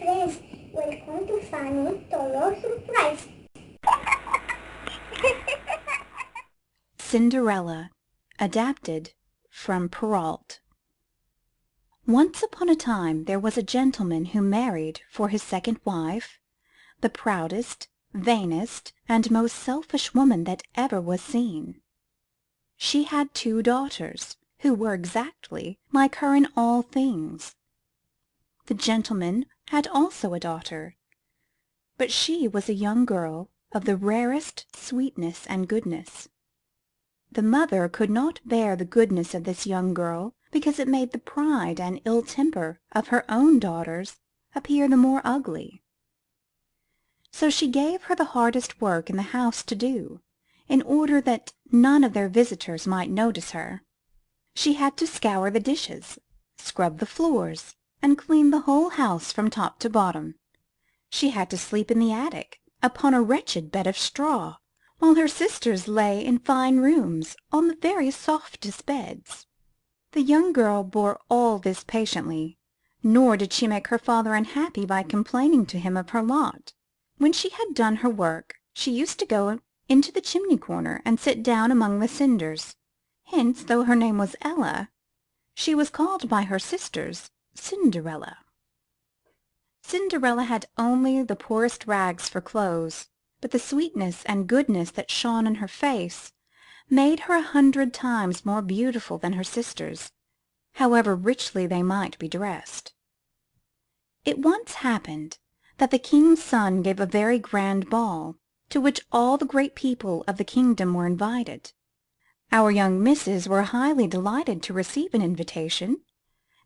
friends, welcome to Funny Toyo Surprise. Cinderella, adapted from Perrault. Once upon a time there was a gentleman who married for his second wife the proudest, vainest, and most selfish woman that ever was seen. She had 2 daughters, who were exactly like her in all things. The gentleman had also a daughter, but she was a young girl of the rarest sweetness and goodness. The mother could not bear the goodness of this young girl, because it made the pride and ill temper of her own daughters appear the more ugly. So she gave her the hardest work in the house to do, in order that none of their visitors might notice her. She had to scour the dishes, scrub the floors, and clean the whole house from top to bottom. She had to sleep in the attic, upon a wretched bed of straw, while her sisters lay in fine rooms on the very softest beds. The young girl bore all this patiently, nor did she make her father unhappy by complaining to him of her lot. When she had done her work, she used to go into the chimney-corner and sit down among the cinders. Hence, though her name was Ella, she was called by her sisters Cinderella. Cinderella had only the poorest rags for clothes, but the sweetness and goodness that shone in her face made her 100 times more beautiful than her sisters, however richly they might be dressed. It once happened that the king's son gave a very grand ball, to which all the great people of the kingdom were invited. Our young misses were highly delighted to receive an invitation.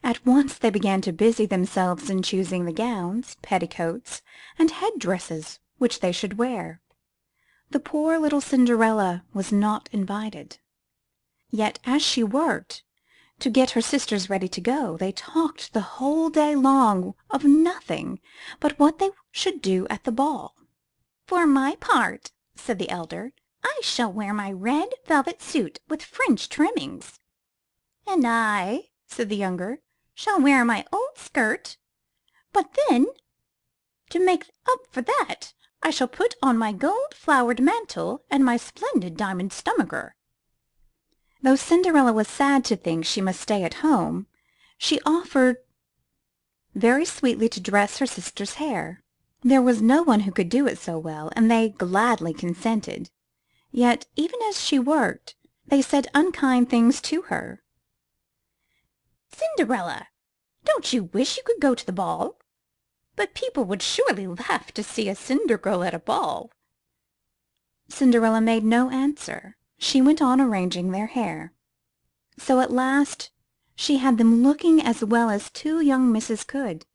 At once they began to busy themselves in choosing the gowns, petticoats, and head-dresses which they should wear. The poor little Cinderella was not invited. Yet as she worked to get her sisters ready to go, they talked the whole day long of nothing but what they should do at the ball. "For my part," said the elder, "I shall wear my red velvet suit with French trimmings." "And I," said the younger, "shall wear my old skirt, but then, to make up for that, I shall put on my gold-flowered mantle and my splendid diamond stomacher." Though Cinderella was sad to think she must stay at home, she offered very sweetly to dress her sisters' hair. There was no one who could do it so well, and they gladly consented. Yet, even as she worked, they said unkind things to her. "Cinderella, don't you wish you could go to the ball? But people would surely laugh to see a Cinder girl at a ball." Cinderella made no answer. She went on arranging their hair. So at last she had them looking as well as 2 young misses could,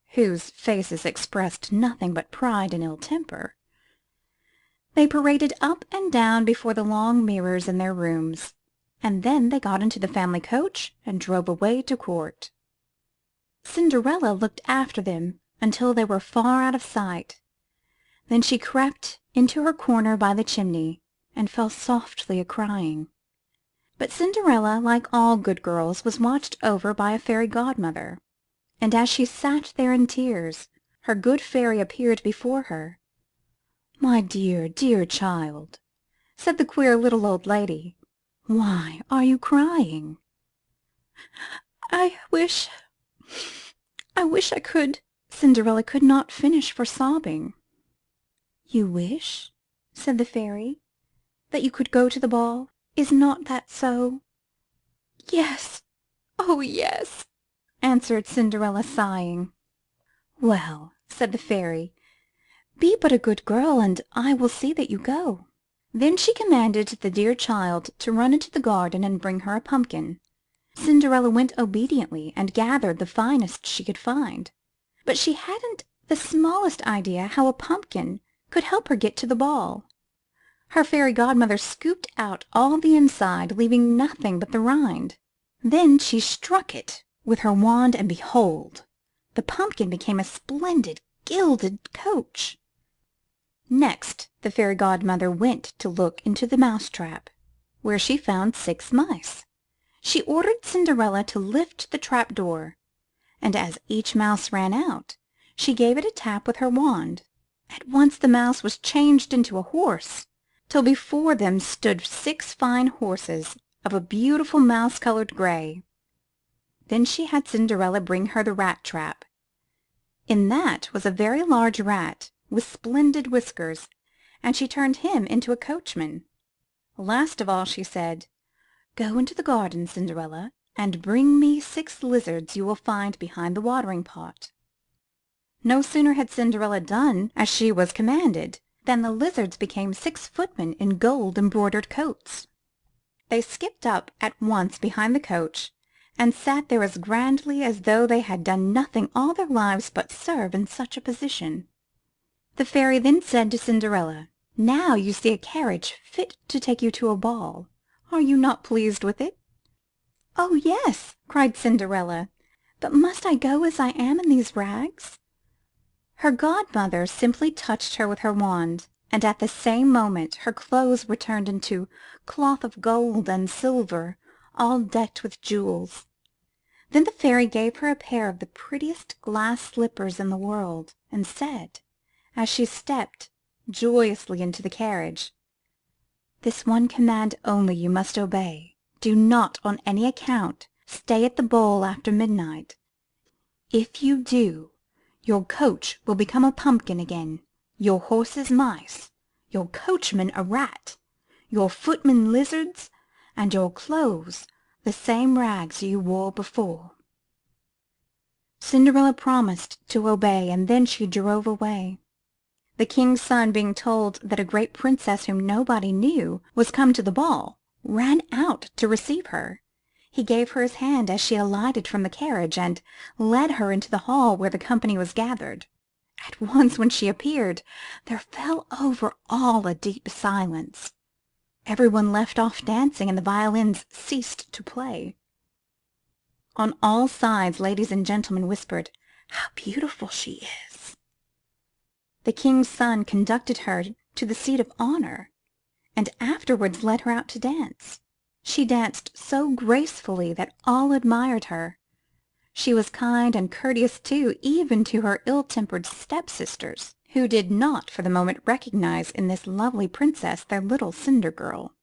whose faces expressed nothing but pride and ill temper. They paraded up and down before the long mirrors in their rooms, and then they got into the family coach and drove away to court. Cinderella looked after them until they were far out of sight. Then she crept into her corner by the chimney and fell softly a-crying. But Cinderella, like all good girls, was watched over by a fairy godmother, and as she sat there in tears, her good fairy appeared before her. "My dear, dear child," said the queer little old lady, "why are you crying?" I wish I could—" Cinderella could not finish for sobbing. "You wish," said the fairy, "that you could go to the ball? Is not that so?" "Yes, oh yes," answered Cinderella, sighing. "Well," said the fairy, "be but a good girl, and I will see that you go." Then she commanded the dear child to run into the garden and bring her a pumpkin. Cinderella went obediently and gathered the finest she could find, but she hadn't the smallest idea how a pumpkin could help her get to the ball. Her fairy godmother scooped out all the inside, leaving nothing but the rind. Then she struck it with her wand, and behold! the pumpkin became a splendid gilded coach. Next the fairy godmother went to look into the mouse-trap, where she found 6 mice. She ordered Cinderella to lift the trap-door, and as each mouse ran out, She gave it a tap with her wand. At once the mouse was changed into a horse, till before them stood 6 fine horses of a beautiful mouse-colored gray. Then she had Cinderella bring her the rat trap. In that was a very large rat with splendid whiskers, and she turned him into a coachman. Last of all she said, "Go into the garden, Cinderella, and bring me 6 lizards you will find behind the watering pot." No sooner had Cinderella done as she was commanded than the lizards became 6 footmen in gold-embroidered coats. They skipped up at once behind the coach, and sat there as grandly as though they had done nothing all their lives but serve in such a position. The fairy then said to Cinderella, "Now you see a carriage fit to take you to a ball. Are you not pleased with it?" "Oh, yes," cried Cinderella, "but must I go as I am in these rags?" Her godmother simply touched her with her wand, and at the same moment her clothes were turned into cloth of gold and silver, all decked with jewels. Then the fairy gave her a pair of the prettiest glass slippers in the world, and said, as she stepped joyously into the carriage, "This one command only you must obey. Do not on any account stay at the ball after midnight. If you do, your coach will become a pumpkin again, your horses mice, your coachman a rat, your footmen lizards, and your clothes the same rags you wore before." Cinderella promised to obey, and then she drove away. The king's son, being told that a great princess whom nobody knew was come to the ball, ran out to receive her. He gave her his hand as she alighted from the carriage, and led her into the hall where the company was gathered. At once when she appeared, there fell over all a deep silence. Everyone left off dancing, and the violins ceased to play. On all sides ladies and gentlemen whispered, "How beautiful she is!" The king's son conducted her to the seat of honor, and afterwards led her out to dance. She danced so gracefully that all admired her. She was kind and courteous too, even to her ill-tempered step-sisters, who did not for the moment recognize in this lovely princess their little cinder girl.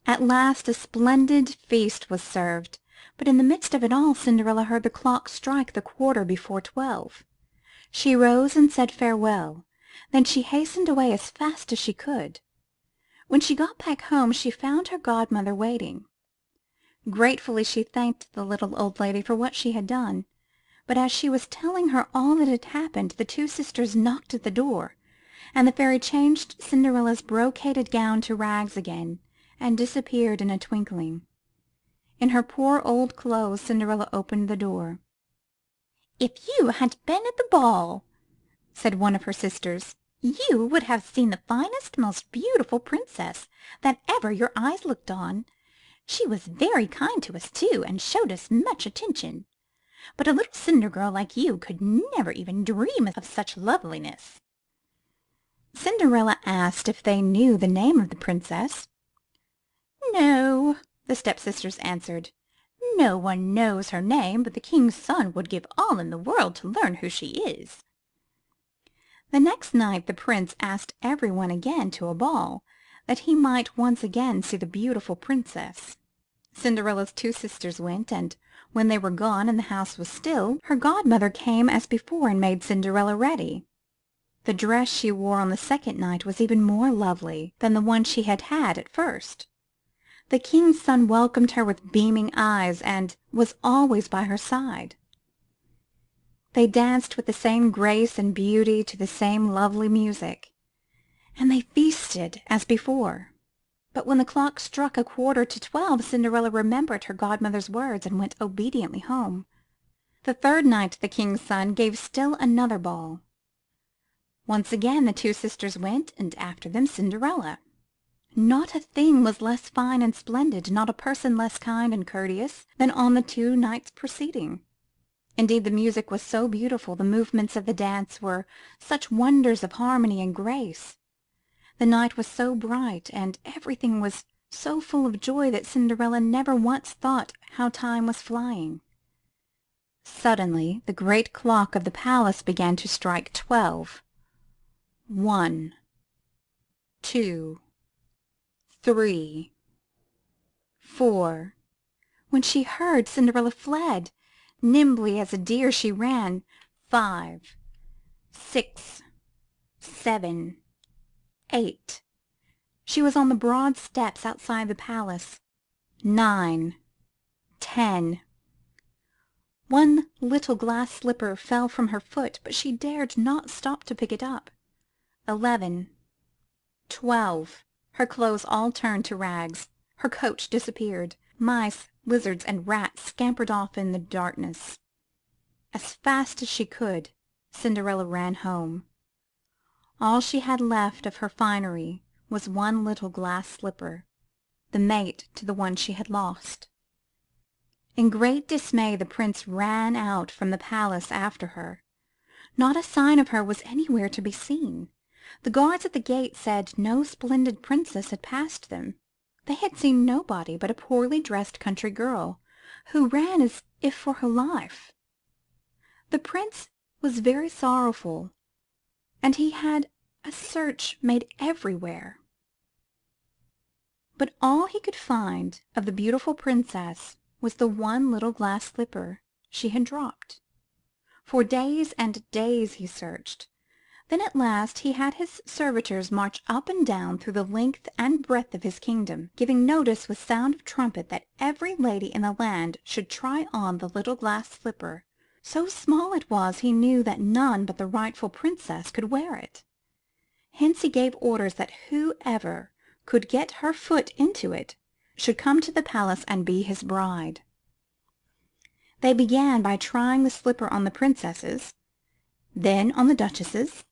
At last a splendid feast was served, but in the midst of it all Cinderella heard the clock strike the quarter before 12. She rose and said farewell. Then she hastened away as fast as she could. When she got back home she found her godmother waiting. Gratefully she thanked the little old lady for what she had done, but as she was telling her all that had happened, the 2 sisters knocked at the door, and the fairy changed Cinderella's brocaded gown to rags again, and disappeared in a twinkling. In her poor old clothes Cinderella opened the door. "If you had been at the ball," said one of her sisters, "you would have seen the finest, most beautiful princess that ever your eyes looked on. She was very kind to us too, and showed us much attention. But a little cinder girl like you could never even dream of such loveliness." Cinderella asked if they knew the name of the princess. "No," the stepsisters answered. "No one knows her name, but the king's son would give all in the world to learn who she is." The next night the prince asked everyone again to a ball, that he might once again see the beautiful princess. Cinderella's 2 sisters went, and when they were gone and the house was still, her godmother came as before and made Cinderella ready. The dress she wore on the second night was even more lovely than the one she had had at first. The king's son welcomed her with beaming eyes, and was always by her side. They danced with the same grace and beauty to the same lovely music, and they feasted as before. But when the clock struck a quarter to 12, Cinderella remembered her godmother's words and went obediently home. The third night the king's son gave still another ball. Once again the 2 sisters went, and after them Cinderella. Not a thing was less fine and splendid, not a person less kind and courteous than on the 2 nights preceding. Indeed, the music was so beautiful, the movements of the dance were such wonders of harmony and grace. The night was so bright, and everything was so full of joy that Cinderella never once thought how time was flying. Suddenly the great clock of the palace began to strike 12. 1, 2, 3, 4. When she heard, Cinderella fled. Nimbly as a deer she ran. 5, 6, 7, 8. She was on the broad steps outside the palace. 9, 10. One little glass slipper fell from her foot, but she dared not stop to pick it up. 11, 12. Her clothes all turned to rags. Her coach disappeared. Mice, lizards, and rats scampered off in the darkness. As fast as she could, Cinderella ran home. All she had left of her finery was one little glass slipper, the mate to the one she had lost. In great dismay the prince ran out from the palace after her. Not a sign of her was anywhere to be seen. The guards at the gate said no splendid princess had passed them. They had seen nobody but a poorly dressed country girl, who ran as if for her life. The prince was very sorrowful, and he had a search made everywhere. But all he could find of the beautiful princess was the one little glass slipper she had dropped. For days and days he searched. Then at last he had his servitors march up and down through the length and breadth of his kingdom, giving notice with sound of trumpet that every lady in the land should try on the little glass slipper. So small it was he knew that none but the rightful princess could wear it. Hence he gave orders that whoever could get her foot into it should come to the palace and be his bride. They began by trying the slipper on the princesses, then on the duchesses,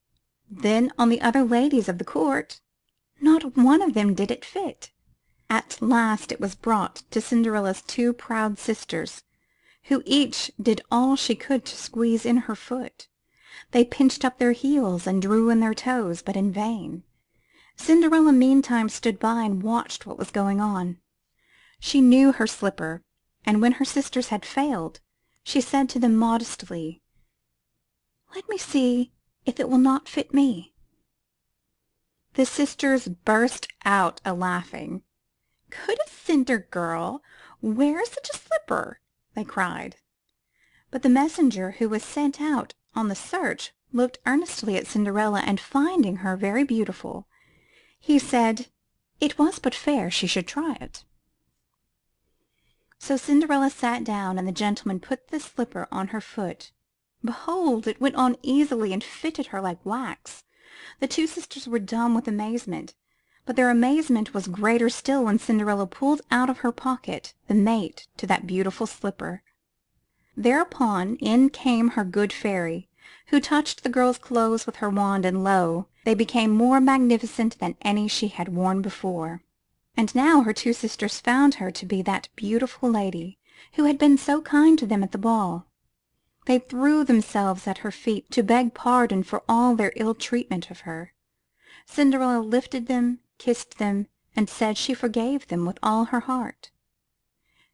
then on the other ladies of the court. Not one of them did it fit. At last it was brought to Cinderella's two proud sisters, who each did all she could to squeeze in her foot. They pinched up their heels and drew in their toes, but in vain. Cinderella meantime stood by and watched what was going on. She knew her slipper, and when her sisters had failed, she said to them modestly, "Let me see if it will not fit me." The sisters burst out a-laughing. "Could a Cinder girl wear such a slipper?" they cried. But the messenger who was sent out on the search looked earnestly at Cinderella, and finding her very beautiful, he said it was but fair she should try it. So Cinderella sat down, and the gentleman put the slipper on her foot. Behold, it went on easily and fitted her like wax. The two sisters were dumb with amazement, but their amazement was greater still when Cinderella pulled out of her pocket the mate to that beautiful slipper. Thereupon in came her good fairy, who touched the girl's clothes with her wand, and lo! they became more magnificent than any she had worn before. And now her two sisters found her to be that beautiful lady who had been so kind to them at the ball. They threw themselves at her feet to beg pardon for all their ill treatment of her. Cinderella lifted them, kissed them, and said she forgave them with all her heart.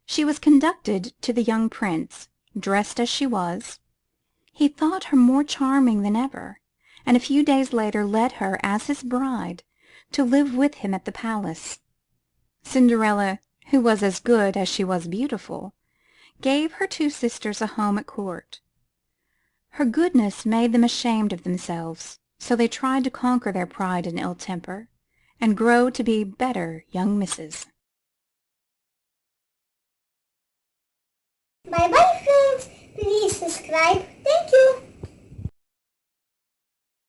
She was conducted to the young prince, dressed as she was. He thought her more charming than ever, and a few days later led her as his bride to live with him at the palace. Cinderella, who was as good as she was beautiful, gave her two sisters a home at court. Her goodness made them ashamed of themselves, so they tried to conquer their pride and ill temper, and grow to be better young misses. Bye bye friends. Please subscribe,